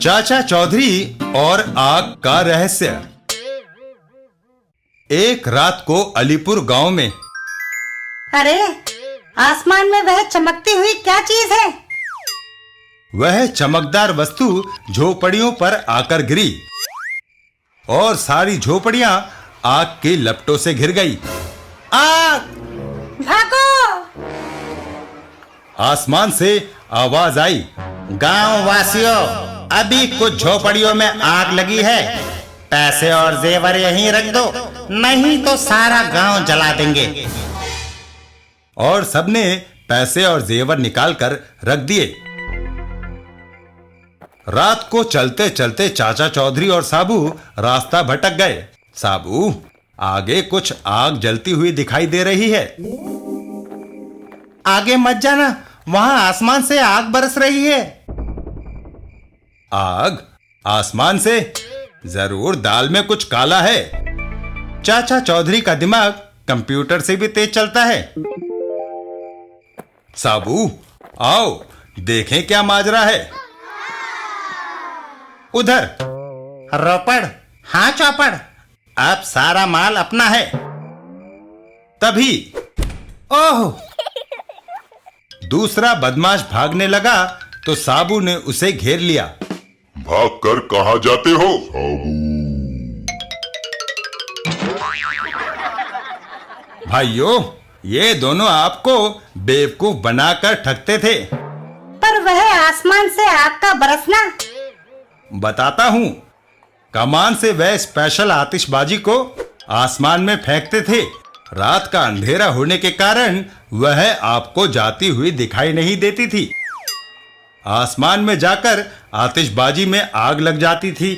चाचा चौधरी और आग का रहस्य। एक रात को अलीपुर गांव में। अरे, आसमान में वह चमकती हुई क्या चीज है? वह चमकदार वस्तु झोपड़ियों पर आकर गिरी और सारी झोपड़ियां आग की लपटों से घिर गई। आग! भागो! आसमान से आवाज आई, गांव वासियों, अभी कुछ झोपड़ियों में आग लगी है, पैसे और जेवर यहीं रख दो, नहीं तो सारा गांव जला देंगे। और सबने पैसे और जेवर निकालकर रख दिए। रात को चलते चलते चाचा चौधरी और साबू रास्ता भटक गए। साबू, आगे कुछ आग जलती हुई दिखाई दे रही है। आगे मत जाना, वहां आसमान से आग बरस रही है। आग आसमान से? जरूर दाल में कुछ काला है। चाचा चौधरी का दिमाग कंप्यूटर से भी तेज चलता है। साबू, आओ देखें क्या माजरा है। उधर रोपड़, हाँ चौपड़, अब सारा माल अपना है। तभी ओह! दूसरा बदमाश भागने लगा तो साबू ने उसे घेर लिया। भागकर कहां जाते हो? भाइयों, ये दोनों आपको बेवकूफ बनाकर ठगते थे। पर वह आसमान से आग का बरसना? बताता हूं। कमान से वह स्पेशल आतिशबाजी को आसमान में फेंकते थे। रात का अंधेरा होने के कारण वह आपको जाती हुई दिखाई नहीं देती थी। आसमान में जाकर आतिशबाजी में आग लग जाती थी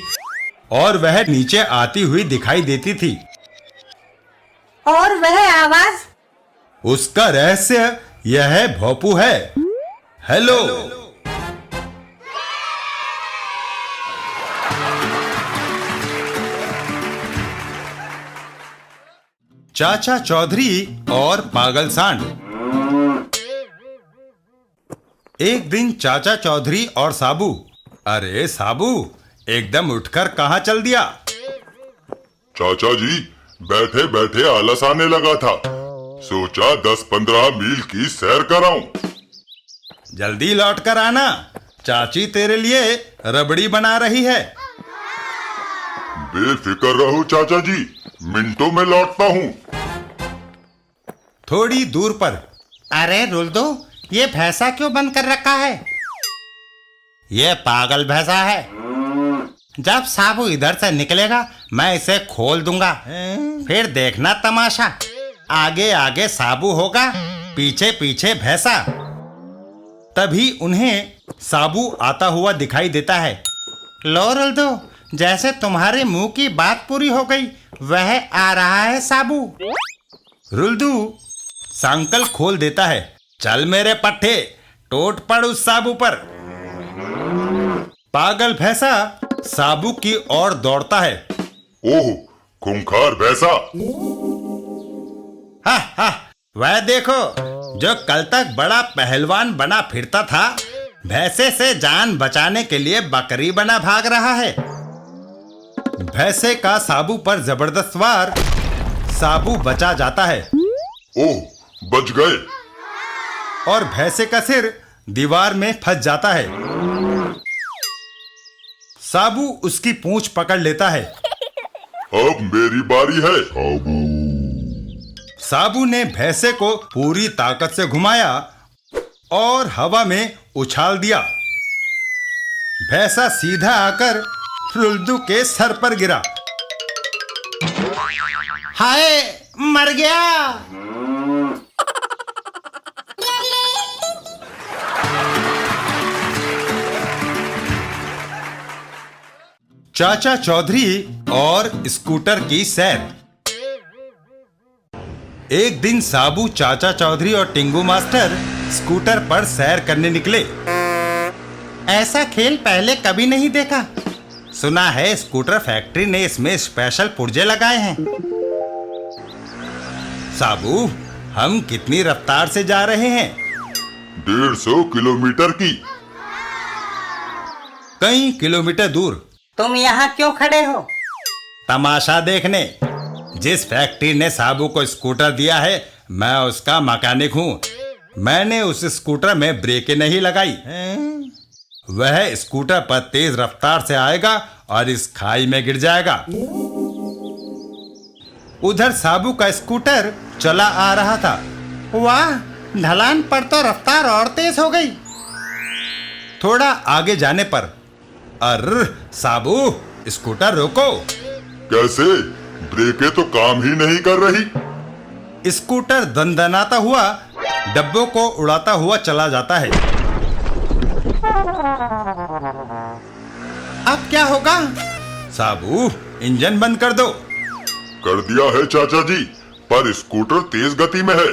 और वह नीचे आती हुई दिखाई देती थी। और वह आवाज? उसका रहस्य यह भोपू है। हेलो। चाचा चौधरी और पागल सांड। एक दिन चाचा चौधरी और साबू। अरे साबू, एकदम उठकर कहां चल दिया? चाचा जी, बैठे बैठे आलस आने लगा था, सोचा 10-15 मील की सैर कराऊं। जल्दी लौट कर आना, चाची तेरे लिए रबड़ी बना रही है। बेफिक्र रहो चाचा जी, मिनटों में लौटता हूँ। थोड़ी दूर पर। अरे रुल्दो, ये भैंसा क्यों बंद कर रखा है? ये पागल भैंसा है। जब साबू इधर से निकलेगा मैं इसे खोल दूंगा, फिर देखना तमाशा। आगे आगे साबू होगा, पीछे पीछे भैंसा। तभी उन्हें साबू आता हुआ दिखाई देता है। लो रुल्दो, जैसे तुम्हारे मुंह की बात पूरी हो गई, वह आ रहा है साबू। रुल्दू सांकल खोल देता है। चल मेरे पट्टे, टूट पड़ उस साबू पर। पागल भैंसा साबू की ओर दौड़ता है। ओह, खूंखार भैंसा। हा हा, वह देखो, जो कल तक बड़ा पहलवान बना फिरता था, भैंसे से जान बचाने के लिए बकरी बना भाग रहा है। भैंसे का साबू पर जबरदस्त वार। साबू बचा जाता है। ओह, बच गए। और भैंसे का सिर दीवार में फंस जाता है। साबू उसकी पूंछ पकड़ लेता है। अब मेरी बारी है। साबू ने भैंसे को पूरी ताकत से घुमाया और हवा में उछाल दिया। भैंसा सीधा आकर रुल्दू के सर पर गिरा। हाय, मर गया। चाचा चौधरी और स्कूटर की सैर। एक दिन साबू, चाचा चौधरी और टिंगू मास्टर स्कूटर पर सैर करने निकले। ऐसा खेल पहले कभी नहीं देखा। सुना है स्कूटर फैक्ट्री ने इसमें स्पेशल पुर्जे लगाए हैं। साबू, हम कितनी रफ्तार से जा रहे हैं? 150 किलोमीटर की। कई किलोमीटर दूर। तुम यहाँ क्यों खड़े हो? तमाशा देखने। जिस फैक्ट्री ने साबू को स्कूटर दिया है, मैं उसका मैकेनिक हूँ। मैंने उस स्कूटर में ब्रेकें नहीं लगाई। वह स्कूटर पर तेज रफ्तार से आएगा और इस खाई में गिर जाएगा। उधर साबू का स्कूटर चला आ रहा था। वाह, ढलान पर तो रफ्तार और तेज हो गई। थोड़ा आगे जाने पर, अर्र साबू, स्कूटर रोको। कैसे? ब्रेकें तो काम ही नहीं कर रही। स्कूटर दनदनाता हुआ डब्बों को उड़ाता हुआ चला जाता है। अब क्या होगा? साबू, इंजन बंद कर दो। कर दिया है चाचा जी, पर स्कूटर तेज गति में है।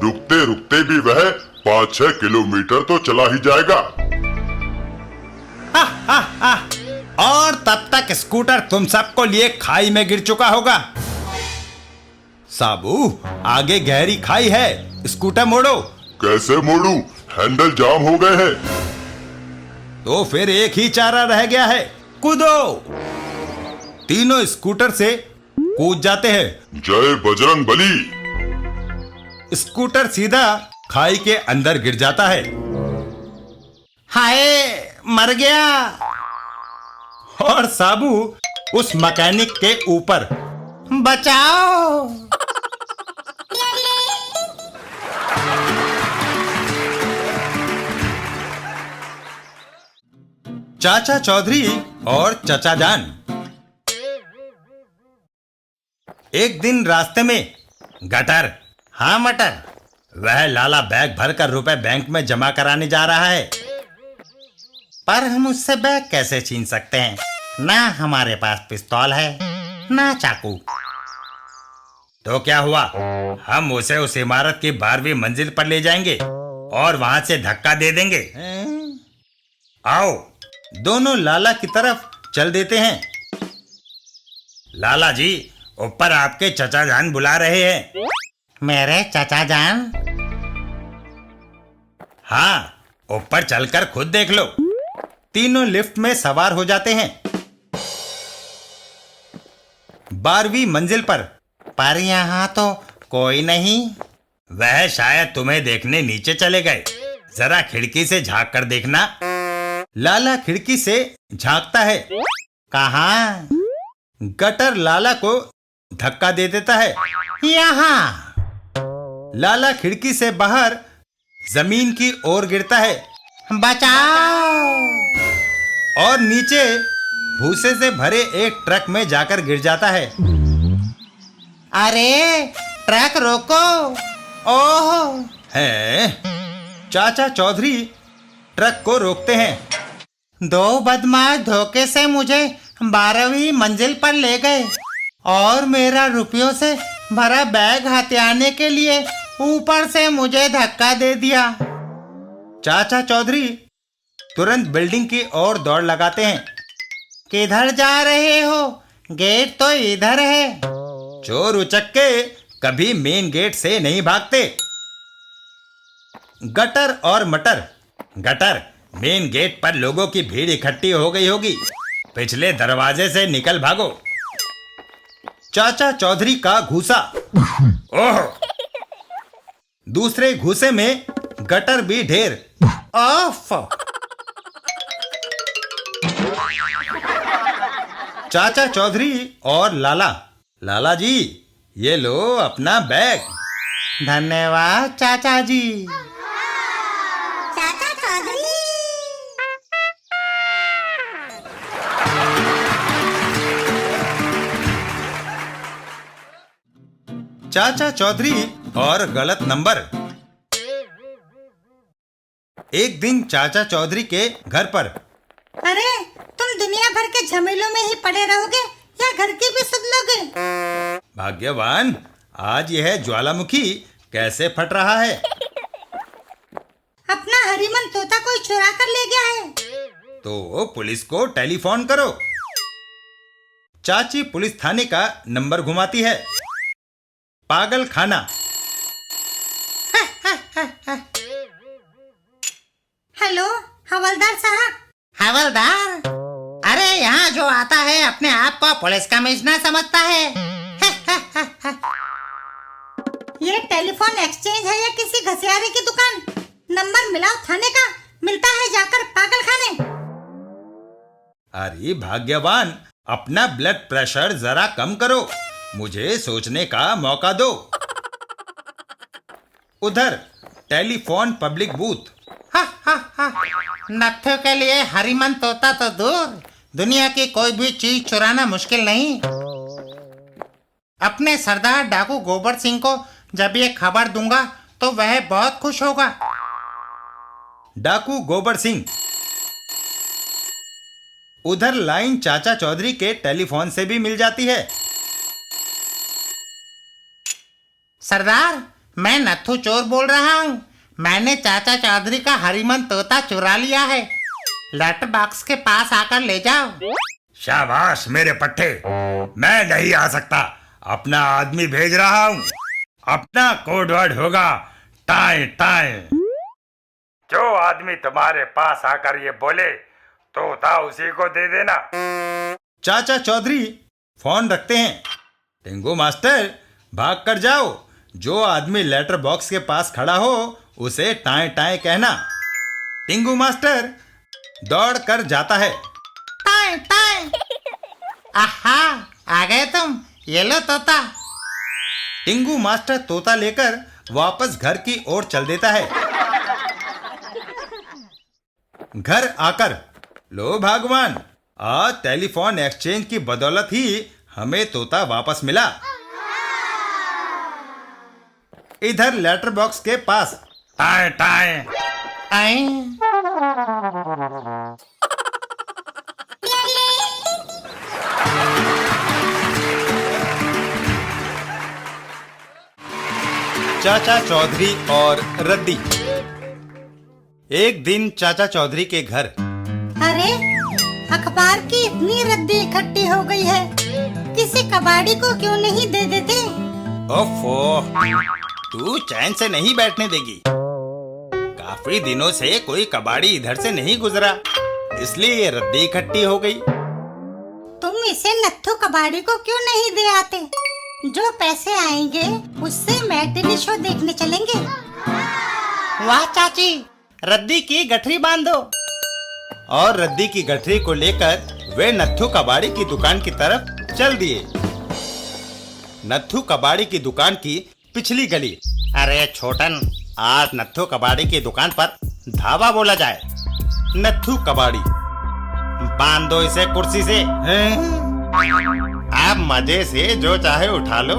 रुकते रुकते भी वह 5-6 किलोमीटर तो चला ही जाएगा। और तब तक स्कूटर तुम सबको लिए खाई में गिर चुका होगा। साबू, आगे गहरी खाई है, स्कूटर मोड़ो। कैसे मोड़ू? हैंडल जाम हो गए हैं। तो फिर एक ही चारा रह गया है, कूदो। तीनों स्कूटर से कूद जाते हैं। जय बजरंग बली। स्कूटर सीधा खाई के अंदर गिर जाता है। हाय, मर गया। और साबू उस मैकेनिक के ऊपर। बचाओ। चाचा चौधरी और चचा जान। एक दिन रास्ते में गटर। हाँ मटर। वह लाला बैग भरकर रुपए बैंक में जमा कराने जा रहा है। पर हम उससे बैग कैसे छीन सकते हैं? ना हमारे पास पिस्तौल है, ना चाकू। तो क्या हुआ, हम उसे उस इमारत की 12वीं मंजिल पर ले जाएंगे और वहां से धक्का दे देंगे। आओ, दोनों लाला की तरफ चल देते हैं। लाला जी, ऊपर आपके चचा जान बुला रहे हैं। मेरे चचा जान? हाँ, ऊपर चलकर खुद देख लो। तीनों लिफ्ट में सवार हो जाते हैं। 12वीं मंजिल पर यहाँ तो कोई नहीं। वह शायद तुम्हें देखने नीचे चले गए। जरा खिड़की से झांक कर देखना। लाला खिड़की से झांकता है। कहाँ? गटर लाला को धक्का दे देता है। यहाँ। लाला खिड़की से बाहर जमीन की ओर गिरता है। बचाओ। और नीचे भूसे से भरे एक ट्रक में जाकर गिर जाता है। अरे, ट्रक रोको। ओह! है, चाचा चौधरी ट्रक को रोकते हैं। 2 बदमाश धोखे से मुझे 12वीं मंजिल पर ले गए और मेरा रुपयों से भरा बैग हथियाने के लिए ऊपर से मुझे धक्का दे दिया। चाचा चौधरी तुरंत बिल्डिंग की ओर दौड़ लगाते हैं। किधर जा रहे हो? गेट तो इधर है। चोर उचक्के कभी मेन गेट से नहीं भागते। गटर और मटर। गटर, मेन गेट पर लोगों की भीड़ इकट्ठी हो गई होगी। पिछले दरवाजे से निकल भागो। चाचा चौधरी का घूसा। ओह! दूसरे घूसे में गटर भी ढेर। ऑफ। चाचा चौधरी और लाला। लाला जी, ये लो अपना बैग। धन्यवाद चाचा जी। चाचा चौधरी। चाचा चौधरी और गलत नंबर। एक दिन चाचा चौधरी के घर पर। अरे, तुम दुनिया भर के झमेलों में ही पड़े रहोगे या घर की भी सुन लोगे? भाग्यवान, आज यह ज्वालामुखी कैसे फट रहा है? अपना हरिमन तोता कोई चुरा कर ले गया है। तो पुलिस को टेलीफोन करो। चाची पुलिस थाने का नंबर घुमाती है। पागल खाना। हेलो, हवलदार साहब। हवलदार, अरे यहाँ जो आता है अपने आप को पुलिस कमिश्नर समझता है। ये टेलीफोन एक्सचेंज है या किसी घसियारे की दुकान? नंबर मिलाओ थाने का, मिलता है जाकर पागल खाने। अरे भाग्यवान, अपना ब्लड प्रेशर जरा कम करो, मुझे सोचने का मौका दो। उधर टेलीफोन पब्लिक बूथ। नत्थु के लिए हरिमन तोता तो दूर, दुनिया की कोई भी चीज चुराना मुश्किल नहीं। अपने सरदार डाकू गोबर सिंह को जब ये खबर दूंगा तो वह बहुत खुश होगा। डाकू गोबर सिंह। उधर लाइन चाचा चौधरी के टेलीफोन से भी मिल जाती है। सरदार, मैं नत्थु चोर बोल रहा हूँ। मैंने चाचा चौधरी का हरिमन तोता चुरा लिया है। लेटर बॉक्स के पास आकर ले जाओ। शाबाश मेरे पट्टे, मैं नहीं आ सकता, अपना आदमी भेज रहा हूँ। अपना कोड वर्ड होगा टाए टाए। जो आदमी तुम्हारे पास आकर ये बोले तोता उसी को दे देना। चाचा चौधरी फोन रखते हैं। टिंगू मास्टर, भाग कर जाओ, जो आदमी लेटर बॉक्स के पास खड़ा हो उसे टाए टाए कहना। टिंगू मास्टर दौड़ कर जाता है। Tie tie. आहा, आ गए तुम, ये लो तोता। टिंगू मास्टर तोता लेकर वापस घर की ओर चल देता है। घर आकर, लो भगवान, आज टेलीफोन एक्सचेंज की बदौलत ही हमें तोता वापस मिला। इधर लेटर बॉक्स के पास टाए टाए। आए। चाचा चौधरी और रद्दी। एक दिन चाचा चौधरी के घर। अरे, अखबार की इतनी रद्दी इकट्ठी हो गई है, किसी कबाड़ी को क्यों नहीं दे देते? ओफो, तू चैन से नहीं बैठने देगी। काफी दिनों से कोई कबाड़ी इधर से नहीं गुजरा, इसलिए ये रद्दी इकट्ठी हो गई। तुम इसे नत्थु कबाड़ी को क्यों नहीं दे आते? जो पैसे आएंगे उससे मैटिनी शो देखने चलेंगे। वाह चाची, रद्दी की गठरी बांधो। और रद्दी की गठरी को लेकर वे नत्थु कबाड़ी की दुकान की तरफ चल दिए। नत्थु कबाड़ी की दुकान की पिछली गली। अरे छोटन, आज नत्थु कबाड़ी की दुकान पर धावा बोला जाए। नत्थु कबाड़ी। बांध दो इसे कुर्सी से। आप मजे से जो चाहे उठा लो।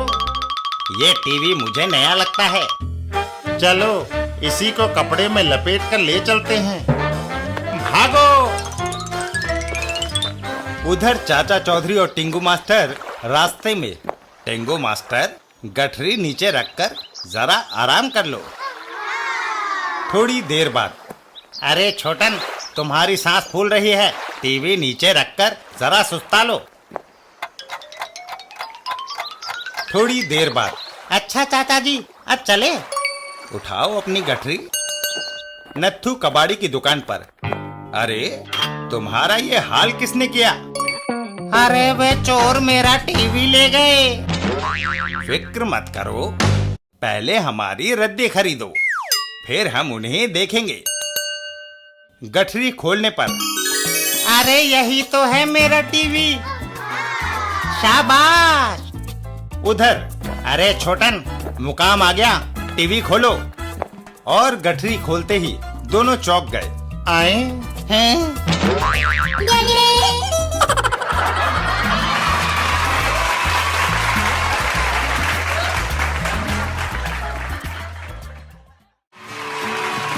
ये टीवी मुझे नया लगता है। चलो, इसी को कपड़े में लपेट कर ले चलते हैं। भागो। उधर चाचा चौधरी और टिंगू मास्टर रास्ते में। टिंगू मास्टर, गठरी नीचे रखकर जरा आराम कर लो। थोड़ी देर बाद, अरे छोटन, तुम्हारी सांस फूल रही है, टीवी नीचे रखकर जरा सुस्ता लो। थोड़ी देर बाद, अच्छा चाचा जी, अब चले। उठाओ अपनी गठरी। नत्थु कबाड़ी की दुकान पर। अरे, तुम्हारा ये हाल किसने किया? अरे वे चोर मेरा टीवी ले गए। फिक्र मत करो, पहले हमारी रद्दी खरीदो, फिर हम उन्हें देखेंगे। गठरी खोलने पर, अरे यही तो है मेरा टीवी। शाबाश। उधर, अरे छोटन, मुकाम आ गया, टीवी खोलो। और गठरी खोलते ही दोनों चौंक गए। आए हैं।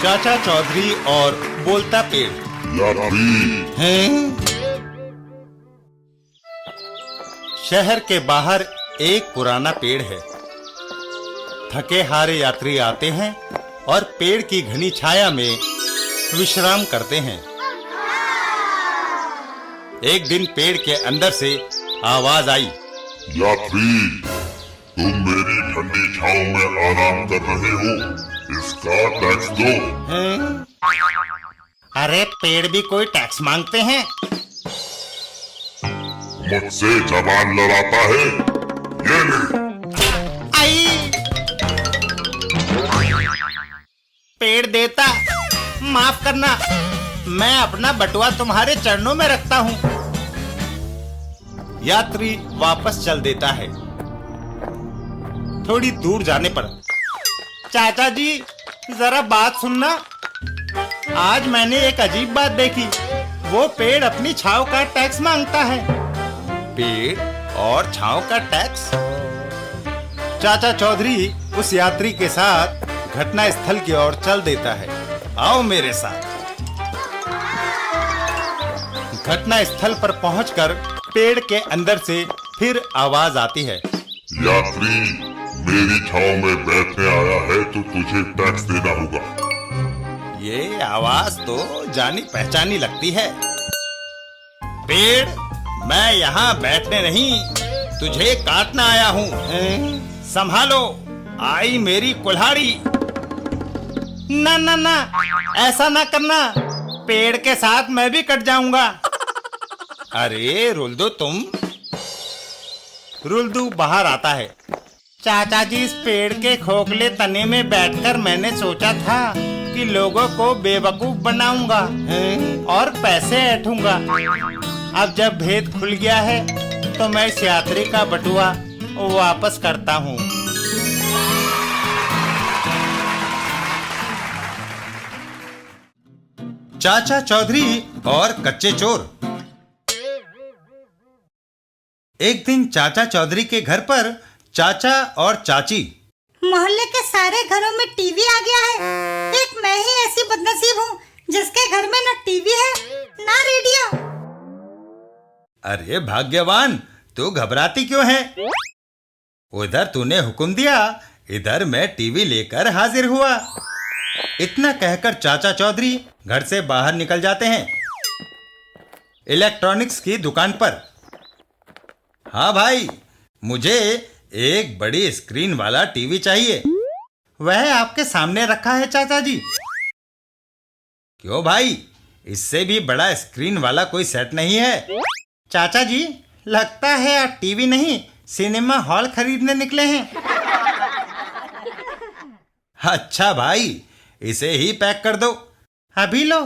चाचा चौधरी और बोलता पेड़। यात्री। शहर के बाहर एक पुराना पेड़ है। थके हारे यात्री आते हैं और पेड़ की घनी छाया में विश्राम करते हैं। एक दिन पेड़ के अंदर से आवाज आई। यात्री, तुम मेरी ठंडी छांव में आराम कर रहे हो, इसका टैक्स दो। हैं? अरे पेड़ भी कोई टैक्स मांगते हैं? मुझसे जबान लड़ाता है? ये ले। आई! पेड़ देता, माफ करना, मैं अपना बटुआ तुम्हारे चरणों में रखता हूँ। यात्री वापस चल देता है। थोड़ी दूर जाने पर, चाचा जी जरा बात सुनना। आज मैंने एक अजीब बात देखी। वो पेड़ अपनी छांव का टैक्स मांगता है। पेड़ और छांव का टैक्स? चाचा चौधरी उस यात्री के साथ घटना स्थल की ओर चल देता है। आओ मेरे साथ। घटना स्थल पर पहुंचकर पेड़ के अंदर से फिर आवाज आती है। यात्री, मेरी छांव में बैठने आया है तो तुझे टैक्स देना होगा। ये आवाज तो जानी पहचानी लगती है। पेड़, मैं यहाँ बैठने नहीं, तुझे काटना आया हूँ। संभालो, आई मेरी कुल्हाड़ी। ना ना ना, ऐसा ना करना, पेड़ के साथ मैं भी कट जाऊंगा। अरे रुल्दू, तुम। रुल्दू बाहर आता है। चाचा जी, इस पेड़ के खोखले तने में बैठकर मैंने सोचा था कि लोगों को बेवकूफ बनाऊंगा और पैसे ऐंठूंगा। अब जब भेद खुल गया है तो मैं इस यात्री का बटुआ वापस करता हूँ। चाचा चौधरी और कच्चे चोर। एक दिन चाचा चौधरी के घर पर चाचा और चाची। मोहल्ले के सारे घरों में टीवी आ गया है, एक मैं ही ऐसी बदनसीब हूँ जिसके घर में ना टीवी है ना रेडियो। अरे भाग्यवान, तू घबराती क्यों है? उधर तूने हुक्म दिया, इधर मैं टीवी लेकर हाजिर हुआ। इतना कहकर चाचा चौधरी घर से बाहर निकल जाते हैं। इलेक्ट्रॉनिक्स की दुकान पर। हाँ भाई, मुझे एक बड़ी स्क्रीन वाला टीवी चाहिए। वह आपके सामने रखा है चाचा जी। क्यों भाई, इससे भी बड़ा स्क्रीन वाला कोई सेट नहीं है? चाचा जी, लगता है आप टीवी नहीं सिनेमा हॉल खरीदने निकले हैं। अच्छा भाई, इसे ही पैक कर दो। अभी लो।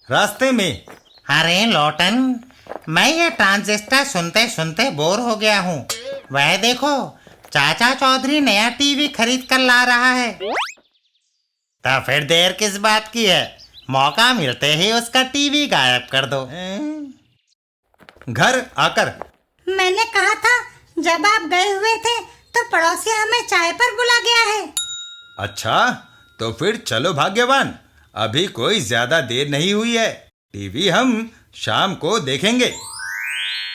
रास्ते में, अरे लौटन, मैं ये ट्रांजिस्टर सुनते सुनते बोर हो गया हूँ। वह देखो, चाचा चौधरी नया टीवी खरीद कर ला रहा है। तो फिर देर किस बात की है? मौका मिलते ही उसका टीवी गायब कर दो। घर आकर, मैंने कहा था जब आप गए हुए थे तो पड़ोसी हमें चाय पर बुला गया है। अच्छा तो फिर चलो भाग्यवान, अभी कोई ज्यादा देर नहीं हुई है, टीवी हम शाम को देखेंगे।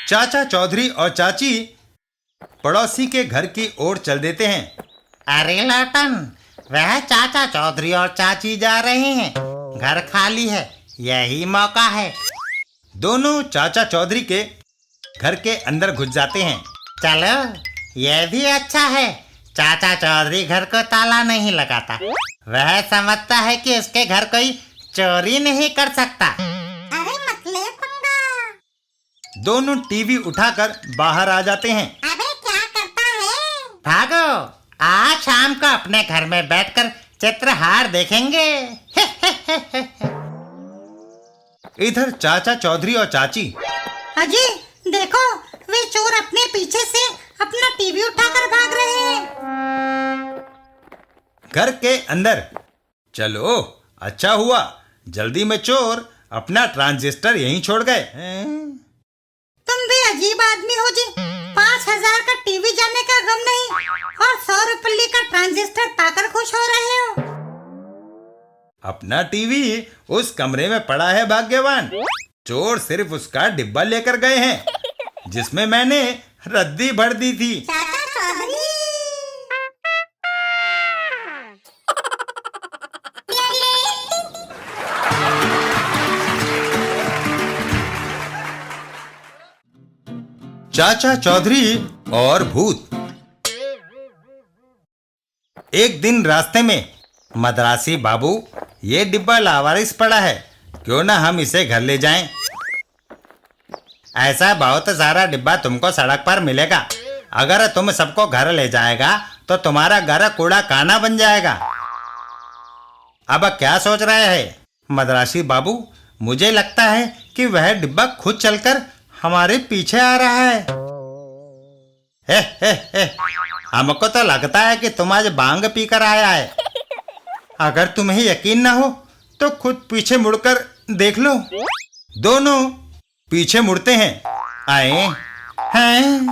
चाचा चौधरी और चाची पड़ोसी के घर की ओर चल देते हैं। अरे लौटन, वह चाचा चौधरी और चाची जा रहे हैं, घर खाली है, यही मौका है। दोनों चाचा चौधरी के घर के अंदर घुस जाते हैं। चलो, यह भी अच्छा है, चाचा चौधरी घर को ताला नहीं लगाता। वह समझता है कि उसके घर कोई चोरी नहीं कर सकता। अरे मत ले पंगा। दोनों टीवी उठाकर बाहर आ जाते हैं। अबे क्या करता है? भागो, आज शाम को अपने घर में बैठकर चित्रहार देखेंगे। इधर चाचा चौधरी और चाची। अजी देखो, वे चोर अपने पीछे से अपना टीवी उठाकर भाग रहे हैं। घर के अंदर। चलो, अच्छा हुआ, जल्दी में चोर अपना ट्रांजिस्टर यहीं छोड़ गए। तुम भी अजीब आदमी हो जी, 5,000 का टीवी जाने का गम नहीं और 100 रुपये का ट्रांजिस्टर पाकर खुश हो रहे हो। अपना टीवी उस कमरे में पड़ा है भाग्यवान, चोर सिर्फ उसका डिब्बा लेकर गए हैं जिसमें मैंने रद्दी भर दी थी। चाचा चौधरी। चाचा चौधरी और भूत। एक दिन रास्ते में मद्रासी बाबू, ये डिब्बा लावारिस पड़ा है, क्यों ना हम इसे घर ले जाएं? ऐसा बहुत सारा डिब्बा तुमको सड़क पर मिलेगा। अगर तुम सबको घर ले जाएगा तो तुम्हारा घर कूड़ा काना बन जाएगा। अब क्या सोच रहे हैं मद्रासी बाबू? मुझे लगता है कि वह डिब्बा खुद चलकर हमारे पीछे आ रहा है। हे, हमको तो लगता है कि तुम आज भांग पीकर आया है। अगर तुम्हें यकीन ना हो तो खुद पीछे मुड़कर देख लो। दोनों पीछे मुड़ते हैं, आए हैं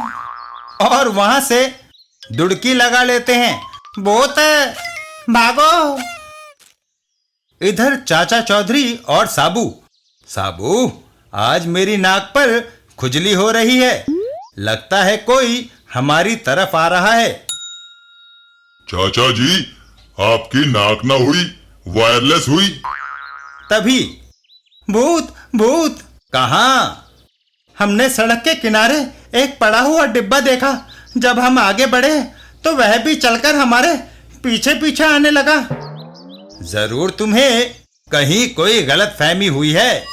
और वहां से दुड़की लगा लेते हैं। बहुत है, भागो। इधर चाचा चौधरी और साबू, आज मेरी नाक पर खुजली हो रही है। लगता है कोई हमारी तरफ आ रहा है। चाचा जी, आपकी नाक ना हुई, वायरलेस हुई। तभी भूत कहाँ? हमने सड़क के किनारे एक पड़ा हुआ डिब्बा देखा। जब हम आगे बढ़े तो वह भी चलकर हमारे पीछे पीछे आने लगा। जरूर तुम्हें कहीं कोई गलतफहमी हुई है।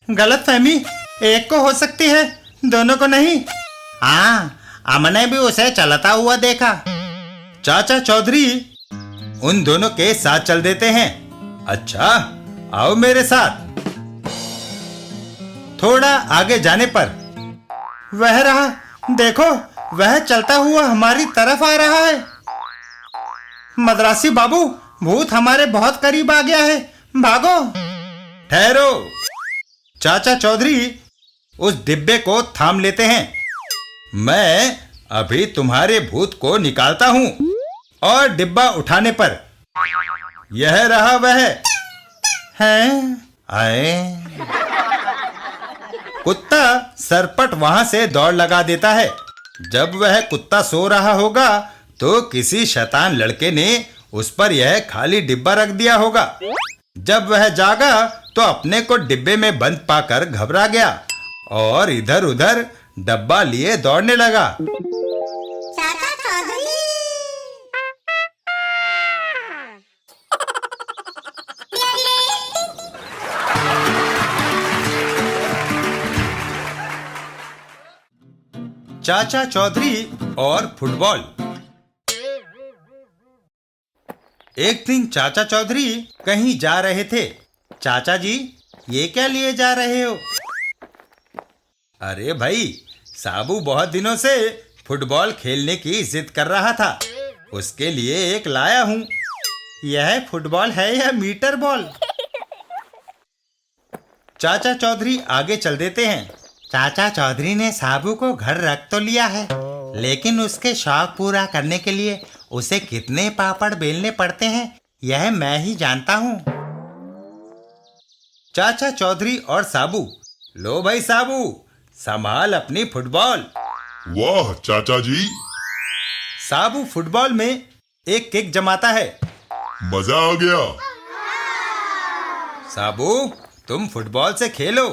गलतफहमी एक को हो सकती है, दोनों को नहीं। हाँ, हमने भी उसे चलता हुआ देखा। चाचा चौधरी उन दोनों के साथ चल देते हैं। अच्छा, आओ मेरे साथ। थोड़ा आगे जाने पर वह रहा, देखो वह चलता हुआ हमारी तरफ आ रहा है। मद्रासी बाबू, भूत हमारे बहुत करीब आ गया है, भागो। ठहरो। चाचा चौधरी उस डिब्बे को थाम लेते हैं। मैं अभी तुम्हारे भूत को निकालता हूं। और डिब्बा उठाने पर यह रहा वह है। आए। कुत्ता सरपट वहां से दौड़ लगा देता है। जब वह कुत्ता सो रहा होगा तो किसी शैतान लड़के ने उस पर यह खाली डिब्बा रख दिया होगा। जब वह जागा तो अपने को डिब्बे में बंद पाकर घबरा गया और इधर उधर डब्बा लिए दौड़ने लगा। चाचा चौधरी, चाचा चौधरी और फुटबॉल। एक दिन चाचा चौधरी कहीं जा रहे थे। चाचा जी, ये क्या लिए जा रहे हो? अरे भाई, साबू बहुत दिनों से फुटबॉल खेलने की जिद कर रहा था, उसके लिए एक लाया हूं। यह फुटबॉल है या मीटर बॉल? चाचा चौधरी आगे चल देते हैं। चाचा चौधरी ने साबू को घर रख तो लिया है, लेकिन उसके शौक पूरा करने के लिए उसे कितने पापड़ बेलने पड़ते हैं यह मैं ही जानता हूँ। चाचा चौधरी और साबू, लो भाई साबू, संभाल अपनी फुटबॉल। वाह चाचा जी, साबू फुटबॉल में एक किक जमाता है। मजा आ गया। साबू, तुम फुटबॉल से खेलो,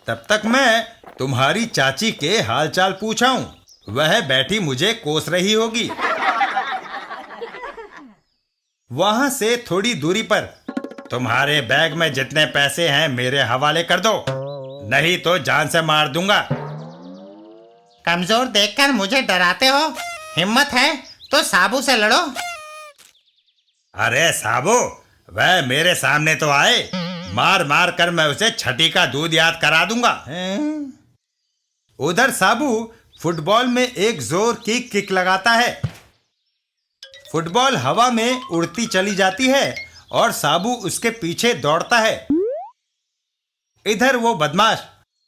तब तक मैं तुम्हारी चाची के हालचाल पूछाऊं। वह बैठी मुझे कोस रही होगी। वहां से थोड़ी दूरी पर, तुम्हारे बैग में जितने पैसे हैं मेरे हवाले कर दो, नहीं तो जान से मार दूंगा। कमजोर देखकर मुझे डराते हो? हिम्मत है तो साबू से लड़ो। अरे साबू, वह मेरे सामने तो आए, मार मार कर मैं उसे छठी का दूध याद करा दूंगा। उधर साबू फुटबॉल में एक जोर की किक लगाता है। फुटबॉल हवा में उड़ती चली जाती है और साबू उसके पीछे दौड़ता है। इधर वो बदमाश,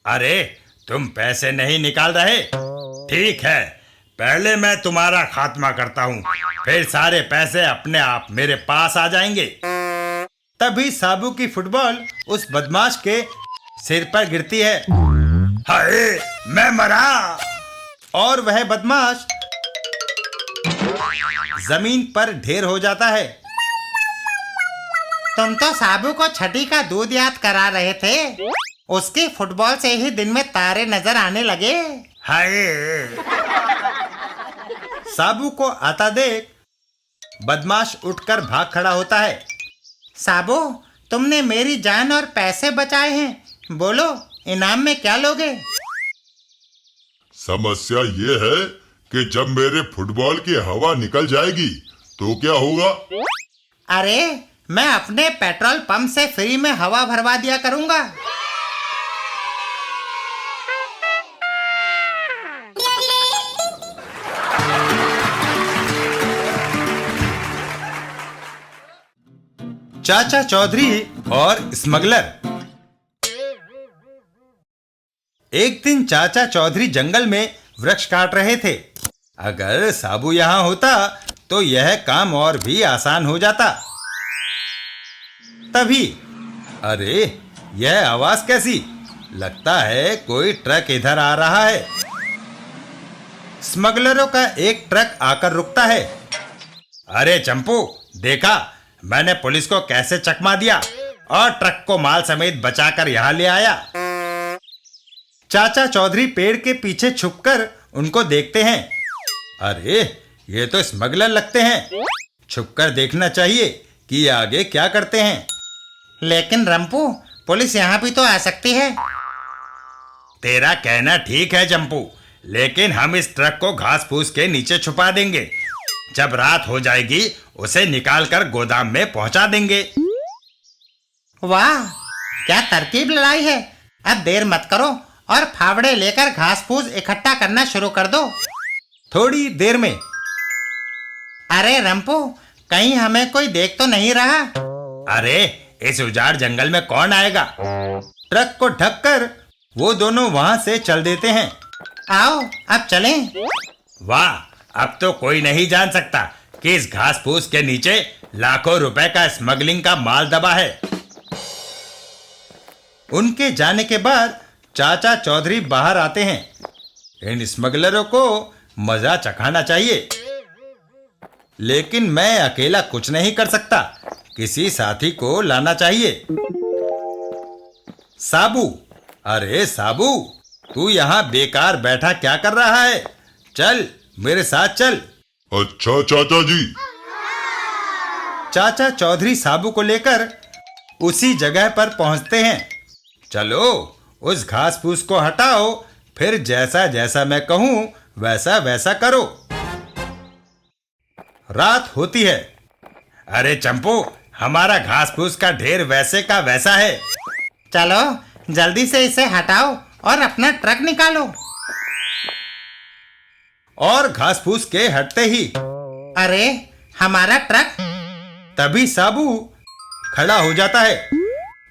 अरे तुम पैसे नहीं निकाल रहे? ठीक है, पहले मैं तुम्हारा खात्मा करता हूँ, फिर सारे पैसे अपने आप मेरे पास आ जाएंगे। तभी साबू की फुटबॉल उस बदमाश के सिर पर गिरती है। हाय, मैं मरा। और वह बदमाश जमीन पर ढेर हो जाता है। तुम तो साबू को छठी का दूध याद करा रहे थे, उसकी फुटबॉल से ही दिन में तारे नजर आने लगे। हाय। साबू को आता देख बदमाश उठकर भाग खड़ा होता है। साबू, तुमने मेरी जान और पैसे बचाए हैं, बोलो इनाम में क्या लोगे? समस्या ये है कि जब मेरे फुटबॉल की हवा निकल जाएगी तो क्या होगा? अरे, मैं अपने पेट्रोल पंप से फ्री में हवा भरवा दिया करूंगा। चाचा चौधरी और स्मगलर। एक दिन चाचा चौधरी जंगल में वृक्ष काट रहे थे। अगर साबू यहां होता तो यह काम और भी आसान हो जाता। तभी अरे, यह आवाज कैसी? लगता है कोई ट्रक इधर आ रहा है। स्मगलरों का एक ट्रक आकर रुकता है। अरे चंपू, देखा मैंने पुलिस को कैसे चकमा दिया और ट्रक को माल समेत बचाकर यहां ले आया। चाचा चौधरी पेड़ के पीछे छुपकर उनको देखते हैं। अरे, ये तो स्मगलर लगते हैं। छुपकर देखना चाहिए कि ये आगे क्या करते हैं। लेकिन रंपू, पुलिस यहाँ भी तो आ सकती है। तेरा कहना ठीक है चंपू, लेकिन हम इस ट्रक को घास फूस के नीचे छुपा देंगे। जब रात हो जाएगी उसे निकालकर गोदाम में पहुंचा देंगे। वाह, क्या तरकीब लड़ाई है। अब देर मत करो और फावड़े लेकर घास फूस इकट्ठा करना शुरू कर दो। थोड़ी देर में। अरे रंपू, कहीं हमें कोई देख तो नहीं रहा? अरे, इस उजाड़ जंगल में कौन आएगा? ट्रक को ढककर वो दोनों वहां से चल देते हैं। आओ, अब चलें। वाह, अब तो कोई नहीं जान सकता कि इस घास फूस के नीचे लाखों रुपए का स्मगलिंग का माल दबा है। उनके जाने के बाद चाचा चौधरी बाहर आते हैं। इन स्मगलरों को मजा चखाना चाहिए, लेकिन मैं अकेला कुछ नहीं कर सकता। किसी साथी को लाना चाहिए। साबू, अरे साबू, तू यहाँ बेकार बैठा क्या कर रहा है? चल मेरे साथ चल। अच्छा चाचा जी। चाचा चौधरी साबू को लेकर उसी जगह पर पहुंचते हैं। चलो, उस घास फूस को हटाओ, फिर जैसा जैसा मैं कहूं वैसा वैसा करो। रात होती है। अरे चंपू, हमारा घास फूस का ढेर वैसे का वैसा है। चलो, जल्दी से इसे हटाओ और अपना ट्रक निकालो। और घास फूस के हटते ही अरे, हमारा ट्रक! तभी साबू खड़ा हो जाता है।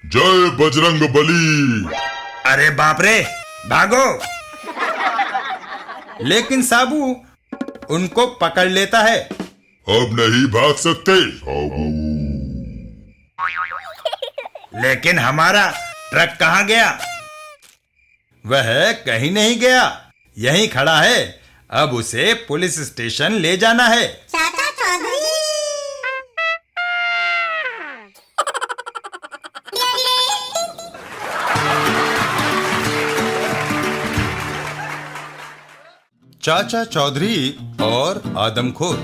जय बजरंग बली। अरे बाप रे, भागो! लेकिन साबू उनको पकड़ लेता है। अब नहीं भाग सकते। लेकिन हमारा ट्रक कहाँ गया? वह कहीं नहीं गया, यहीं खड़ा है। अब उसे पुलिस स्टेशन ले जाना है। चाचा चौधरी। चाचा चौधरी और आदमखोर।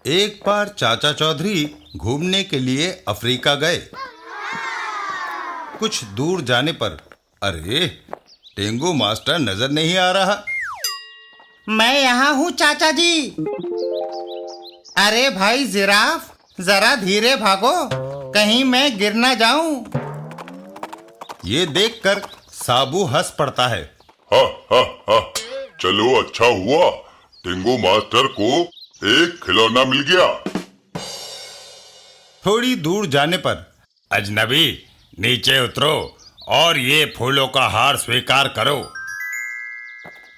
एक बार चाचा चौधरी घूमने के लिए अफ्रीका गए। कुछ दूर जाने पर अरे, टेंगू मास्टर नजर नहीं आ रहा। मैं यहाँ हूँ चाचा जी। अरे भाई जिराफ, जरा धीरे भागो, कहीं मैं गिर ना जाऊं। ये देखकर साबू हंस पड़ता है। हा हा हा, चलो अच्छा हुआ, टिंगू मास्टर को एक खिलौना मिल गया। थोड़ी दूर जाने पर अजनबी, नीचे उतरो और ये फूलों का हार स्वीकार करो।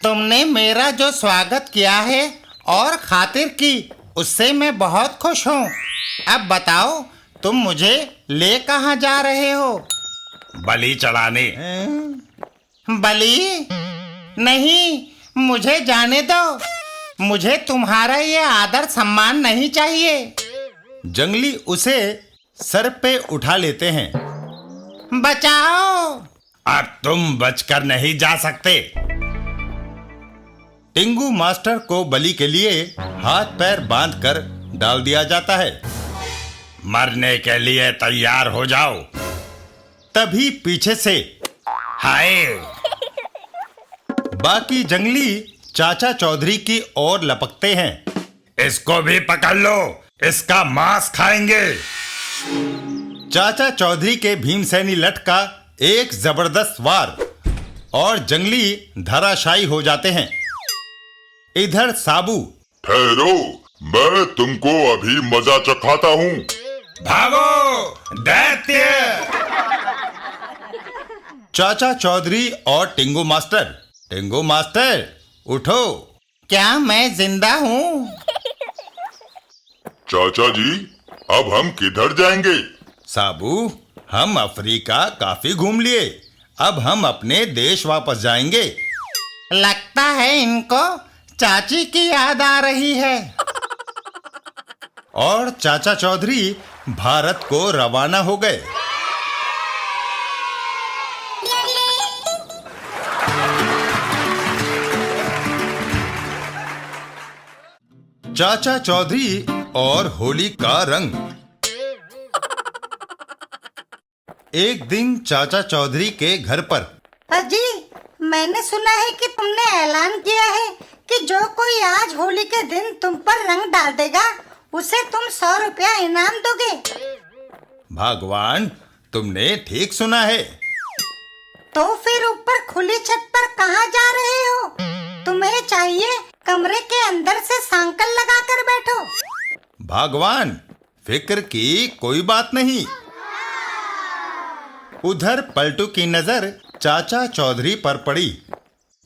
तुमने मेरा जो स्वागत किया है और खातिर की, उससे मैं बहुत खुश हूँ। अब बताओ, तुम मुझे ले कहाँ जा रहे हो? बलि चढ़ाने। बलि? नहीं, मुझे जाने दो। मुझे तुम्हारा ये आदर सम्मान नहीं चाहिए। जंगली उसे सर पे उठा लेते हैं। बचाओ! अब तुम बचकर नहीं जा सकते। टिंगू मास्टर को बलि के लिए हाथ पैर बांधकर डाल दिया जाता है। मरने के लिए तैयार हो जाओ। तभी पीछे से हाय बाकी जंगली चाचा चौधरी की ओर लपकते हैं। इसको भी पकड़ लो, इसका मांस खाएंगे। चाचा चौधरी के भीमसेनी लठ का एक जबरदस्त वार और जंगली धराशायी हो जाते हैं। इधर साबू, ठहरो, मैं तुमको अभी मजा चखाता हूँ। भागो दैत्य! चाचा चौधरी और टिंगू मास्टर उठो। क्या मैं जिंदा हूँ? चाचा जी, अब हम किधर जाएंगे? साबू, हम अफ्रीका काफी घूम लिए, अब हम अपने देश वापस जाएंगे। लगता है इनको चाची की याद आ रही है। और चाचा चौधरी भारत को रवाना हो गए। चाचा चौधरी और होली का रंग। एक दिन चाचा चौधरी के घर पर, अजी, मैंने सुना है कि तुमने ऐलान किया है कि जो कोई आज होली के दिन तुम पर रंग डाल देगा उसे तुम 100 रुपया इनाम दोगे। भगवान, तुमने ठीक सुना है। तो फिर ऊपर खुली छत पर कहाँ जा रहे हो? तुम्हें चाहिए कमरे के अंदर से सांकल लगा कर बैठो। भगवान, फिक्र की कोई बात नहीं। उधर पलटू की नजर चाचा चौधरी पर पड़ी।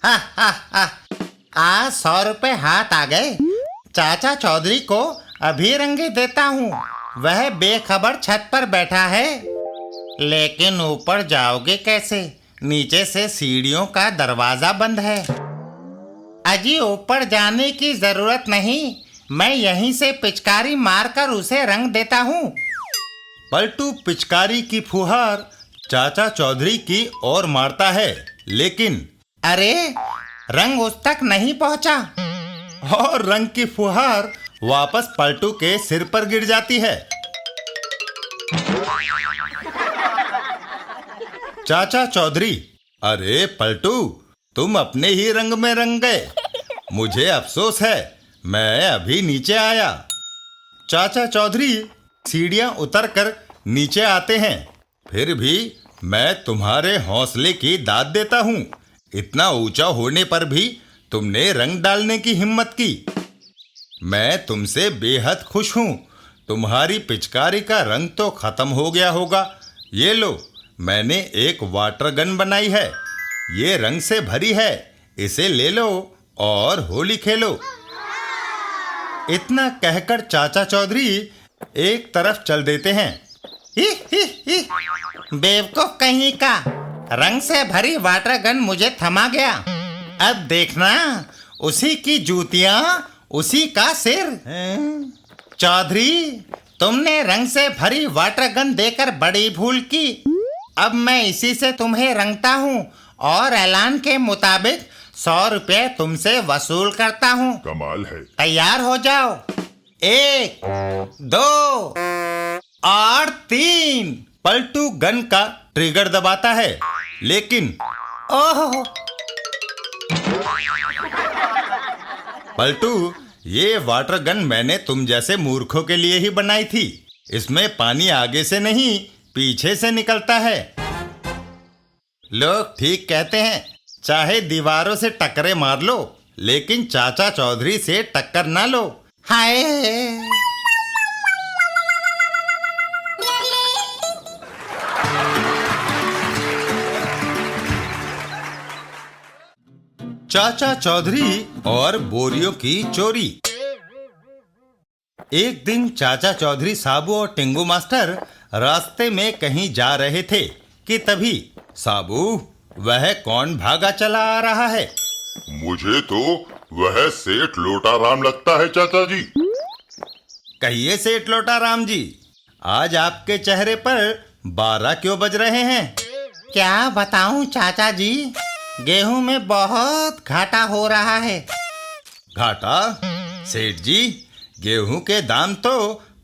हा हा हा, आज 100 रुपए हाथ आ गए। चाचा चौधरी को अभी रंगे देता हूँ। वह बेखबर छत पर बैठा है। लेकिन ऊपर जाओगे कैसे? नीचे से सीढ़ियों का दरवाजा बंद है। अजी, ऊपर जाने की जरूरत नहीं, मैं यहीं से पिचकारी मारकर उसे रंग देता हूँ। पलटू पिचकारी की फुहार चाचा चौधरी की ओर मारता है, लेकिन अरे, रंग उस तक नहीं पहुंचा। और रंग की फुहार वापस पलटू के सिर पर गिर जाती है। चाचा चौधरी, अरे पलटू, तुम अपने ही रंग में रंग गए। मुझे अफसोस है, मैं अभी नीचे आया। चाचा चौधरी सीढ़ियां उतरकर नीचे आते हैं। फिर भी मैं तुम्हारे हौसले की दाद देता हूँ। इतना ऊंचा होने पर भी तुमने रंग डालने की हिम्मत की। मैं तुमसे बेहद खुश हूँ। तुम्हारी पिचकारी का रंग तो खत्म हो गया होगा। ये लो, मैंने एक वाटर गन बनाई है। ये रंग से भरी है, इसे ले लो और होली खेलो। इतना कहकर चाचा चौधरी एक तरफ चल देते हैं। ही ही ही, बेवकूफ कहीं का, रंग से भरी वाटर गन मुझे थमा गया। अब देखना, उसी की जूतियां, उसी का सिर। चौधरी, तुमने रंग से भरी वाटर गन देकर बड़ी भूल की। अब मैं इसी से तुम्हें रंगता हूँ और ऐलान के मुताबिक 100 रुपये तुमसे वसूल करता हूँ। कमाल है। तैयार हो जाओ। 1, 2 और 3। पलटू गन का ट्रिगर दबाता है, लेकिन ओह, पलटू, ये वाटर गन मैंने तुम जैसे मूर्खों के लिए ही बनाई थी। इसमें पानी आगे से नहीं, पीछे से निकलता है। लोग ठीक कहते हैं, चाहे दीवारों से टक्करे मार लो, लेकिन चाचा चौधरी से टक्कर ना लो। हाय। चाचा चौधरी और बोरियों की चोरी। एक दिन चाचा चौधरी, साबू और टिंगू मास्टर रास्ते में कहीं जा रहे थे कि तभी, साबू, वह कौन भागा चला आ रहा है? मुझे तो वह सेठ लोटाराम लगता है चाचा जी। कहिए सेठ लोटाराम जी, आज आपके चेहरे पर 12 क्यों बज रहे हैं? क्या बताऊं चाचा जी, गेहूं में बहुत घाटा हो रहा है। घाटा? सेठ जी, गेहूं के दाम तो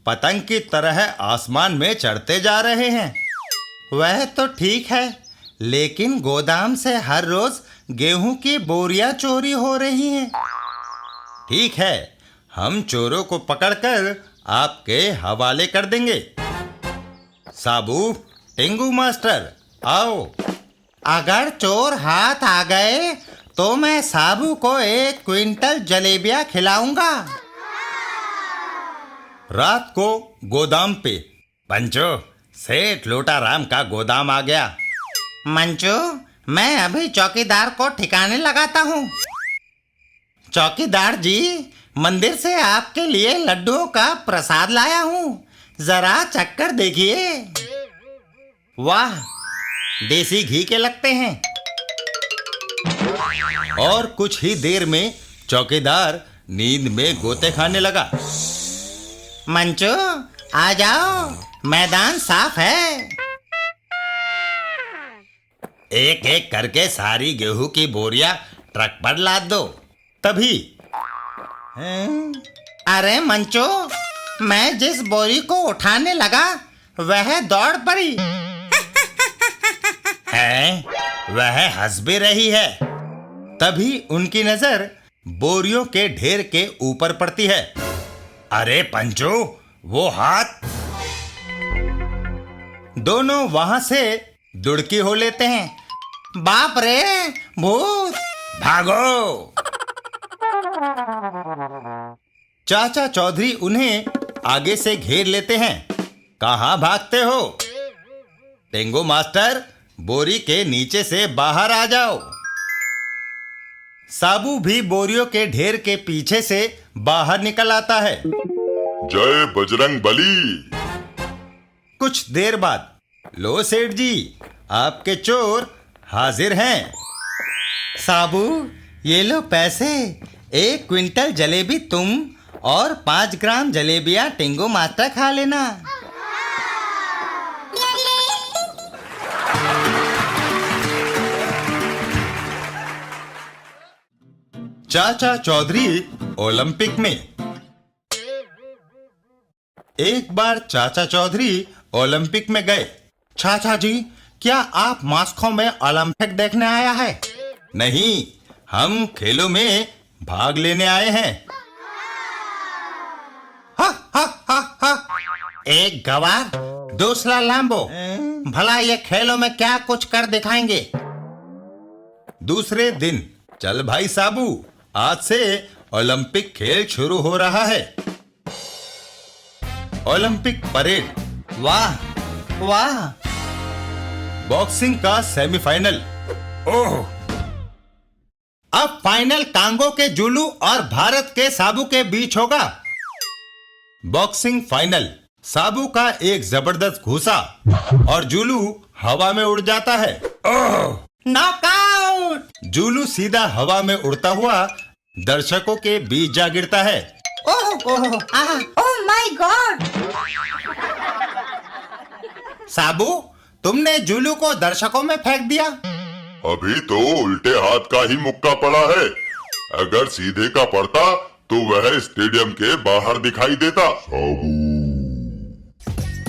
पतंग की तरह आसमान में चढ़ते जा रहे हैं। वह तो ठीक है, लेकिन गोदाम से हर रोज गेहूं की बोरियां चोरी हो रही हैं। ठीक है, हम चोरों को पकड़कर आपके हवाले कर देंगे। साबू, टेंगू मास्टर, आओ। अगर चोर हाथ आ गए तो मैं साबू को 1 क्विंटल जलेबियां खिलाऊंगा। रात को गोदाम पे। पंचो, सेठ लोटाराम का गोदाम आ गया। मंचू, मैं अभी चौकीदार को ठिकाने लगाता हूँ। चौकीदार जी, मंदिर से आपके लिए लड्डुओं का प्रसाद लाया हूँ, जरा चक्कर देखिए। वाह, देसी घी के लगते हैं। और कुछ ही देर में चौकीदार नींद में गोते खाने लगा। मंचू, आ जाओ, मैदान साफ है। एक एक करके सारी गेहूं की बोरियां ट्रक पर लाद दो। तभी अरे मंचू, मैं जिस बोरी को उठाने लगा वह दौड़ पड़ी। है, वह हंस भी रही है। तभी उनकी नजर बोरियों के ढेर के ऊपर पड़ती है। अरे पंचो, वो हाथ! दोनों वहां से दुड़की हो लेते हैं। बाप रे, भूत! भागो! चाचा चौधरी उन्हें आगे से घेर लेते हैं। कहां भागते हो? टेंगो मास्टर, बोरी के नीचे से बाहर आ जाओ। साबू भी बोरियों के ढेर के पीछे से बाहर निकल आता है। जय बजरंग बली। कुछ देर बाद, लो सेठ जी, आपके चोर हाजिर हैं। साबू, ये लो पैसे। 1 क्विंटल जलेबी तुम और 5 ग्राम जलेबियां टेंगो मास्टर खा लेना। चाचा चौधरी ओलंपिक में। एक बार चाचा चौधरी ओलंपिक में गए। चाचा जी, क्या आप मॉस्को में ओलंपिक देखने आया है? नहीं, हम खेलों में भाग लेने आए हैं। हा हा हा हा। एक गवार, दूसरा लैम्बो। भला ये खेलों में क्या कुछ कर दिखाएंगे? दूसरे दिन, चल भाई साबू, आज से ओलंपिक खेल शुरू हो रहा है। Olympic parade. वाह वाह! बॉक्सिंग का सेमीफाइनल। ओह! अब फाइनल कांगो के जुलू और भारत के साबू के बीच होगा। Boxing final. साबू का एक जबरदस्त घूसा और जुलू हवा में उड़ जाता है। ओह! नॉकआउट! जुलू सीधा हवा में उड़ता हुआ दर्शकों के बीच जा गिरता है। ओह ओह आह! Oh my God! साबू, तुमने जुलू को दर्शकों में फेंक दिया। अभी तो उल्टे हाथ का ही मुक्का पड़ा है। अगर सीधे का पड़ता तो वह स्टेडियम के बाहर दिखाई देता।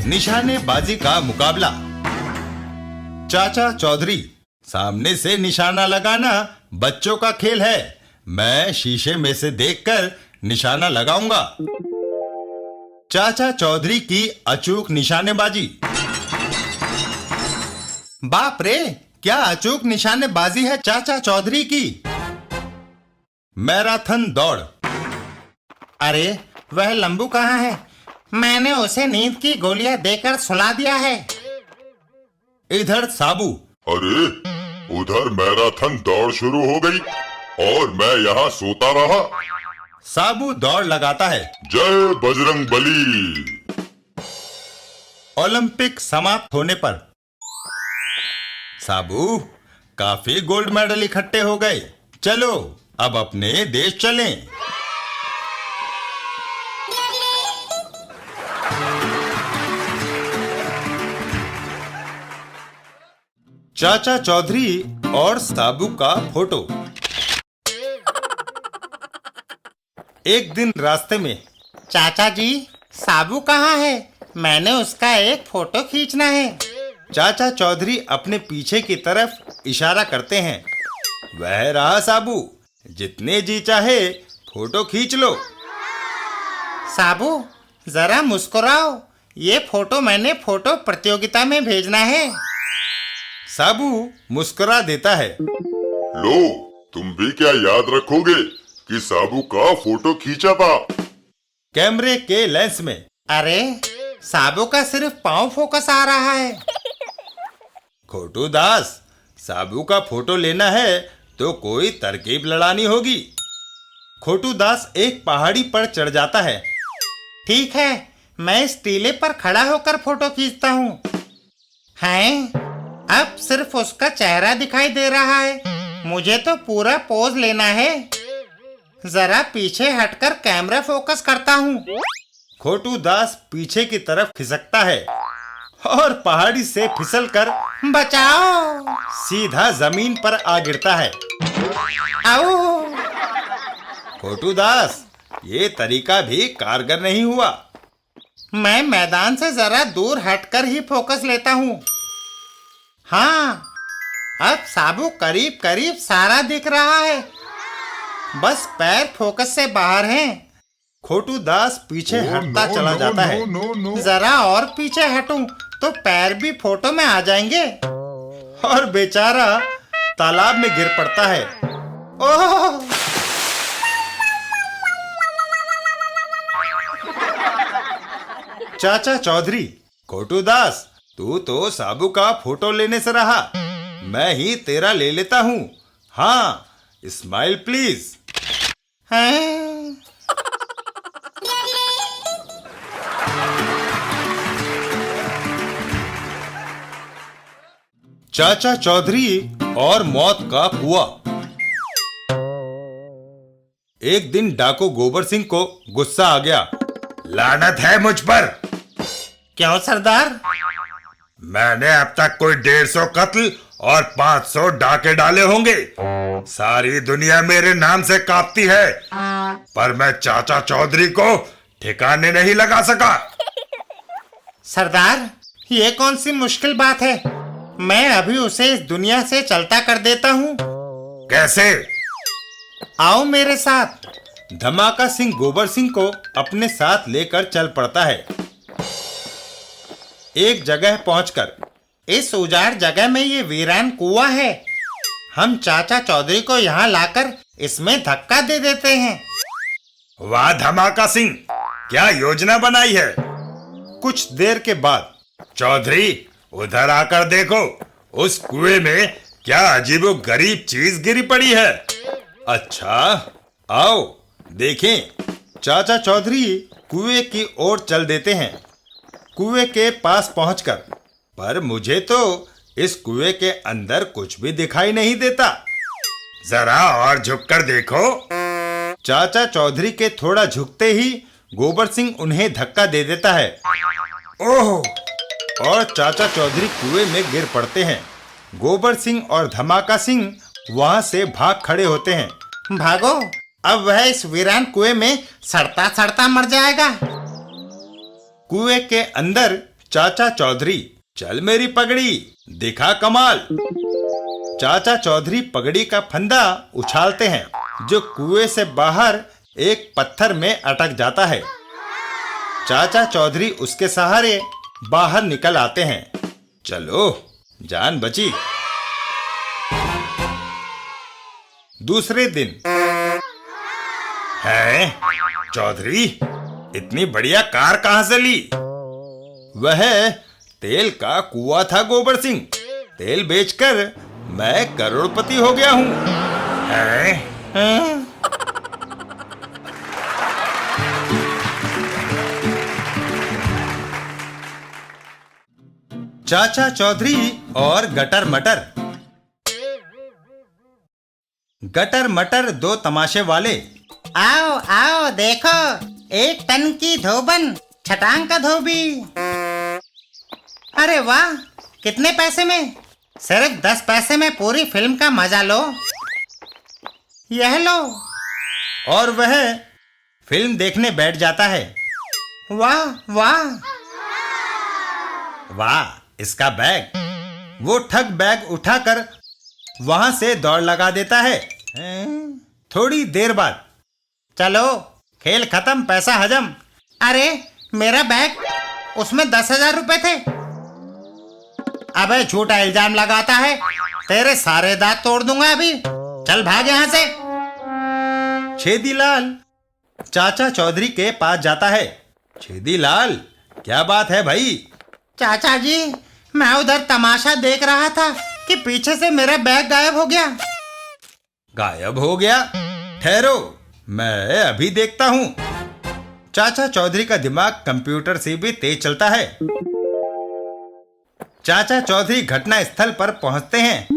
निशानेबाजी का मुकाबला। चाचा चौधरी, सामने से निशाना लगाना बच्चों का खेल है। मैं शीशे में से देखकर निशाना लगाऊंगा। चाचा चौधरी की अचूक निशानेबाजी। बाप रे, क्या अचूक निशानेबाजी है चाचा चौधरी की। मैराथन दौड़। अरे, वह लंबू कहाँ है? मैंने उसे नींद की गोलियां देकर सुला दिया है। इधर साबू। अरे, उधर मैराथन दौड़ शुरू हो गई और मैं यहाँ सोता रहा। साबू दौड़ लगाता है। जय बजरंग बली। ओलंपिक समाप्त होने पर साबू, काफी गोल्ड मेडल इकट्ठे हो गए। चलो अब अपने देश चलें। चाचा चौधरी और साबू का फोटो। एक दिन रास्ते में, चाचा जी, साबू कहाँ है? मैंने उसका एक फोटो खींचना है। चाचा चौधरी अपने पीछे की तरफ इशारा करते हैं। वह रहा साबू, जितने जी चाहे फोटो खींच लो। साबू, जरा मुस्कुराओ, ये फोटो मैंने फोटो प्रतियोगिता में भेजना है। साबू मुस्कुरा देता है। लो, तुम भी क्या याद रखोगे कि साबू का फोटो खींचा था? कैमरे के लेंस में। अरे, साबू का सिर्फ पांव फोकस आ रहा है। खोटू दास, साबू का फोटो लेना है तो कोई तरकीब लड़ानी होगी। खोटू दास एक पहाड़ी पर चढ़ जाता है। ठीक है, मैं इस टीले पर खड़ा होकर फोटो खींचता हूँ। हैं? अब सिर्फ उसका चेहरा दिखाई दे रहा है। मुझे तो पूरा पोज लेना है। जरा पीछे हटकर कैमरा फोकस करता हूँ। खोटू दास पीछे की तरफ खिसकता है और पहाड़ी से फिसलकर बचाओ! सीधा जमीन पर आ गिरता है। आओ! खोटू दास, ये तरीका भी कारगर नहीं हुआ। मैं मैदान से जरा दूर हटकर ही फोकस लेता हूँ। हाँ, अब साबू करीब करीब सारा दिख रहा है। बस पैर फोकस से बाहर हैं। खोटू दास पीछे हटता चला जाता है। जरा और पीछे हटूं तो पैर भी फोटो में आ जाएंगे। और बेचारा तालाब में गिर पड़ता है। ओह! चाचा चौधरी, खोटू दास, तू तो साबू का फोटो लेने से रहा, मैं ही तेरा ले लेता हूँ। हाँ, स्माइल प्लीज। हैं? चाचा चौधरी और मौत का कुआं। एक दिन डाकू गोबर सिंह को गुस्सा आ गया। लानत है मुझ पर। क्यों सरदार? मैंने अब तक कोई 150 कत्ल और 500 डाके डाले होंगे। सारी दुनिया मेरे नाम से कांपती है, पर मैं चाचा चौधरी को ठिकाने नहीं लगा सका। सरदार, ये कौन सी मुश्किल बात है? मैं अभी उसे इस दुनिया से चलता कर देता हूँ। कैसे? आओ मेरे साथ। धमाका सिंह गोबर सिंह को अपने साथ लेकर चल पड़ता है। एक जगह पहुंचकर, इस उजाड़ जगह में ये वीरान कुआं है। हम चाचा चौधरी को यहाँ लाकर इसमें धक्का दे देते हैं। वाह धमाका सिंह, क्या योजना बनाई है। कुछ देर के बाद, चौधरी उधर आकर देखो, उस कुएं में क्या अजीबोगरीब चीज गिरी पड़ी है। अच्छा, आओ देखें। चाचा चौधरी कुएं की ओर चल देते हैं। कुएं के पास पहुंचकर, पर मुझे तो इस कुएं के अंदर कुछ भी दिखाई नहीं देता। जरा और झुककर देखो। चाचा चौधरी के थोड़ा झुकते ही गोबर सिंह उन्हें धक्का दे देता है। ओह! और चाचा चौधरी कुएं में गिर पड़ते हैं। गोबर सिंह और धमाका सिंह वहां से भाग खड़े होते हैं। भागो, अब वह इस वीरान कुएं में सड़ता सड़ता मर जाएगा। कुएं के अंदर चाचा चौधरी, चल मेरी पगड़ी, दिखा कमाल। चाचा चौधरी पगड़ी का फंदा उछालते हैं, जो कुएं से बाहर एक पत्थर में अटक जाता है। चाचा चौधरी उसके सहारे बाहर निकल आते हैं। चलो, जान बची। दूसरे दिन है, चौधरी इतनी बढ़िया कार कहां से ली? वह तेल का कुआं था गोबर सिंह। तेल बेचकर मैं करोड़पति हो गया हूं। हैं? चाचा चौधरी और गटर मटर। गटर मटर दो तमाशे वाले। आओ आओ देखो, 1 टन की धोबन, छटांग का धोबी। अरे वाह, कितने पैसे में? सिर्फ 10 पैसे में पूरी फिल्म का मजा लो। यह लो। और वह फिल्म देखने बैठ जाता है। वाह वाह वाह, इसका बैग। वो ठग बैग उठाकर वहां से दौड़ लगा देता है। थोड़ी देर बाद, चलो खेल खत्म, पैसा हजम। अरे मेरा बैग, उसमें 10,000 रुपए थे। अबे झूठा इल्जाम लगाता है, तेरे सारे दांत तोड़ दूंगा अभी। चल भाग यहाँ से। छेदीलाल चाचा चौधरी के पास जाता है। छेदीलाल, क्या बात है भाई? चाचा जी, मैं उधर तमाशा देख रहा था कि पीछे से मेरा बैग गायब हो गया। गायब हो गया? ठहरो, मैं अभी देखता हूं। चाचा चौधरी का दिमाग कंप्यूटर से भी तेज चलता है। चाचा चौधरी घटना स्थल पर पहुंचते हैं।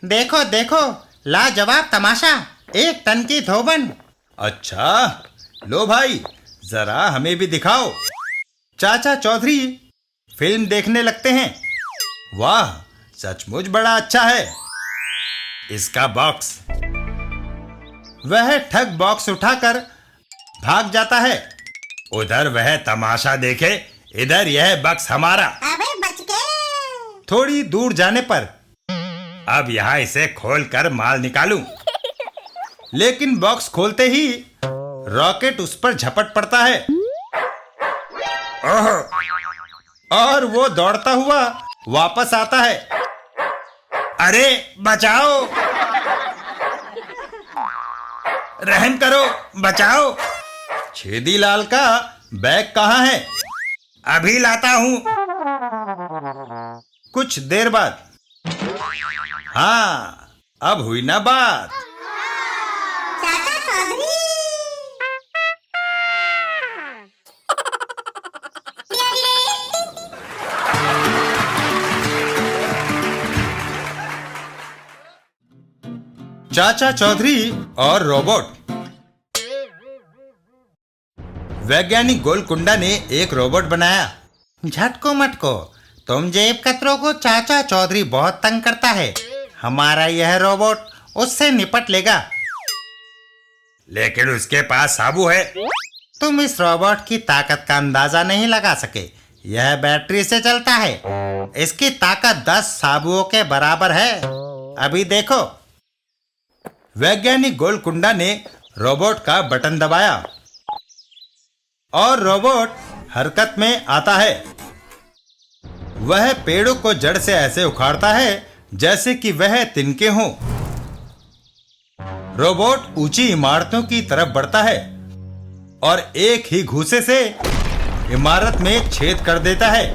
देखो देखो, लाजवाब तमाशा, 1 टन की धोबन। अच्छा, लो भाई, जरा हमें भी दिखाओ। चाचा चौधरी फिल्म देखने लगते हैं। वाह, सचमुच बड़ा अच्छा है। इसका बॉक्स। वह ठग बॉक्स उठाकर भाग जाता है। उधर वह तमाशा देखे, इधर यह बॉक्स हमारा। अबे बच गए। थोड़ी दूर जाने पर, अब यहां इसे खोलकर माल निकालूं। लेकिन बॉक्स खोलते ही रॉकेट उस पर झपट पड़ता है। और वो दौड़ता हुआ वापस आता है। अरे बचाओ, रहम करो, बचाओ। छेदीलाल का बैग कहाँ है? अभी लाता हूं। कुछ देर बाद, हाँ, अब हुई ना बात। चाचा चौधरी। चाचा चौधरी और रोबोट। वैज्ञानिक गोलकुंडा ने एक रोबोट बनाया। झटको मटको, तुम जेब कतरों को चाचा चौधरी बहुत तंग करता है। हमारा यह रोबोट उससे निपट लेगा। लेकिन उसके पास साबु है। तुम इस रोबोट की ताकत का अंदाजा नहीं लगा सके। यह बैटरी से चलता है। इसकी ताकत 10 साबुओं के बराबर है। अभी देखो। वैज्ञानिक गोलकुंडा ने रोबोट का बटन दबाया और रोबोट हरकत में आता है। वह पेड़ों को जड़ से ऐसे उखाड़ता है जैसे कि वह तिनके हों। रोबोट ऊंची इमारतों की तरफ बढ़ता है और एक ही घूंसे से इमारत में छेद कर देता है।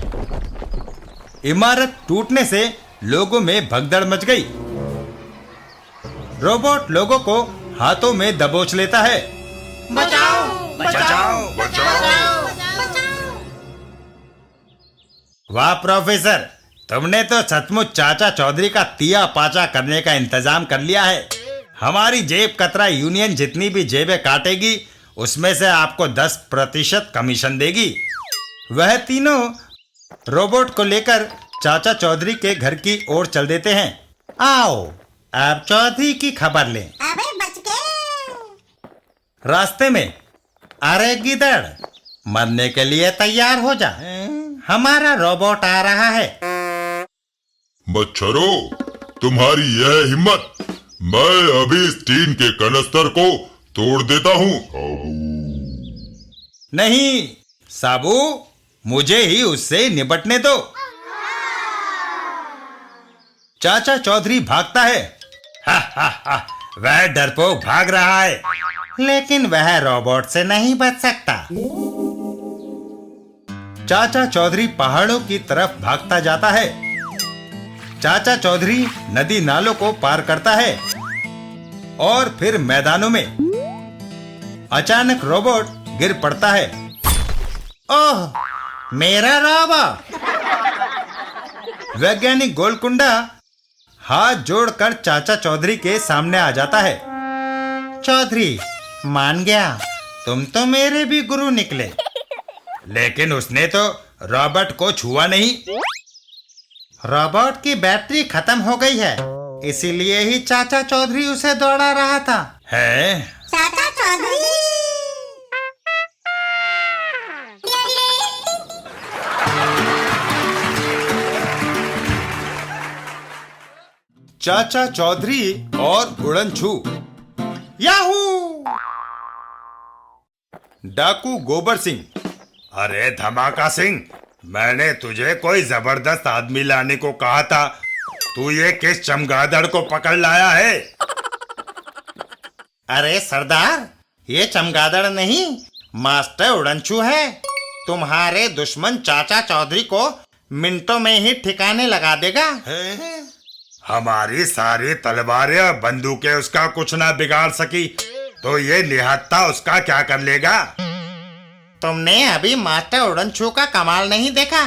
इमारत टूटने से लोगों में भगदड़ मच गई। रोबोट लोगों को हाथों में दबोच लेता है। बचाओ बचाओ, बचाओ। वाह प्रोफेसर, तुमने तो सचमुच चाचा चौधरी का तिया पाचा करने का इंतजाम कर लिया है। हमारी जेब कतरा यूनियन जितनी भी जेबें काटेगी, उसमें से आपको 10% कमीशन देगी। वह तीनों रोबोट को लेकर चाचा चौधरी के घर की ओर चल देते हैं। आओ, अब चौधरी की खबर लें। अबे बच गए। रास्ते में, अरे गिदड़, मरने के लिए तैयार हो जा। हमारा रोबोट आ रहा है। मच्छरों, तुम्हारी यह हिम्मत! मैं अभी इस टीन के कनस्तर को तोड़ देता हूँ। नहीं साबू, मुझे ही उससे निपटने दो। चाचा चौधरी भागता है। हा हा हा, वह डरपोक भाग रहा है। लेकिन वह रोबोट से नहीं बच सकता। चाचा चौधरी पहाड़ों की तरफ भागता जाता है। चाचा चौधरी नदी नालों को पार करता है और फिर मैदानों में। अचानक रोबोट गिर पड़ता है। ओह, मेरा रोबोट! वैज्ञानिक गोलकुंडा हाथ जोड़कर चाचा चौधरी के सामने आ जाता है। चौधरी, मान गया, तुम तो मेरे भी गुरु निकले। लेकिन उसने तो रॉबर्ट को छुआ नहीं। रोबोट की बैटरी खत्म हो गई है, इसीलिए ही चाचा चौधरी उसे दौड़ा रहा था। है चाचा चौधरी। चाचा चौधरी और उड़नछू। याहू! डाकू गोबर सिंह। अरे धमाका सिंह, मैंने तुझे कोई जबरदस्त आदमी लाने को कहा था, तू ये किस चमगादड़ को पकड़ लाया है? अरे सरदार, ये चमगादड़ नहीं, मास्टर उड़नछू है। तुम्हारे दुश्मन चाचा चौधरी को मिनटों में ही ठिकाने लगा देगा। हमारी सारी तलवारें और बंदूकें उसका कुछ ना बिगाड़ सकी, तो ये निहत्था उसका क्या कर लेगा? तुमने अभी मास्टर उड़नछू का कमाल नहीं देखा।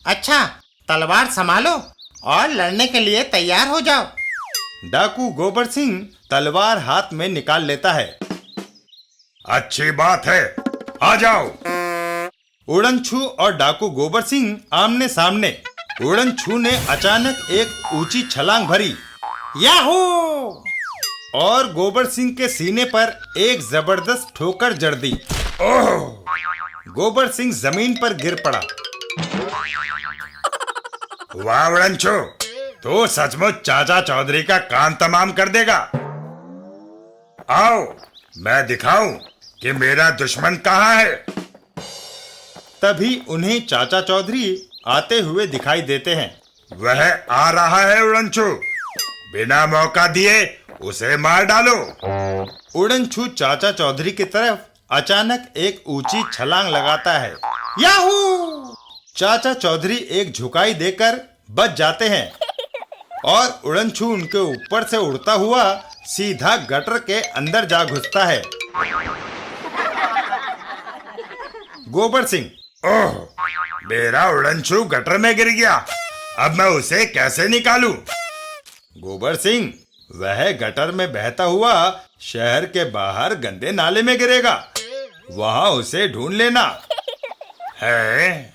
अच्छा, तलवार संभालो और लड़ने के लिए तैयार हो जाओ। डाकू गोबर सिंह तलवार हाथ में निकाल लेता है। अच्छी बात है, आ जाओ। उड़नछू और डाकू गोबर सिंह आमने सामने। उड़नछू ने अचानक एक ऊंची छलांग भरी। याहू! और गोबर सिंह के सीने पर एक जबरदस्त ठोकर जड़ दी। ओह! गोबर सिंह जमीन पर गिर पड़ा। वाह उड़नछू, तो सचमुच चाचा चौधरी का काम तमाम कर देगा। आओ, मैं दिखाऊं कि मेरा दुश्मन कहाँ है। तभी उन्हें चाचा चौधरी आते हुए दिखाई देते हैं। वह आ रहा है उड़नछू, बिना मौका दिए उसे मार डालो। उड़नछू चाचा चौधरी की तरफ अचानक एक ऊंची छलांग लगाता है। याहू! चाचा चौधरी एक झुकाई देकर बच जाते हैं और उड़नछू उनके ऊपर से उड़ता हुआ सीधा गटर के अंदर जा घुसता है। गोबर सिंह। ओह, मेरा उड़नछू गटर में गिर गया, अब मैं उसे कैसे निकालूं? गोबर सिंह, वह गटर में बहता हुआ शहर के बाहर गंदे नाले में गिरेगा, वहां उसे ढूंढ लेना। है,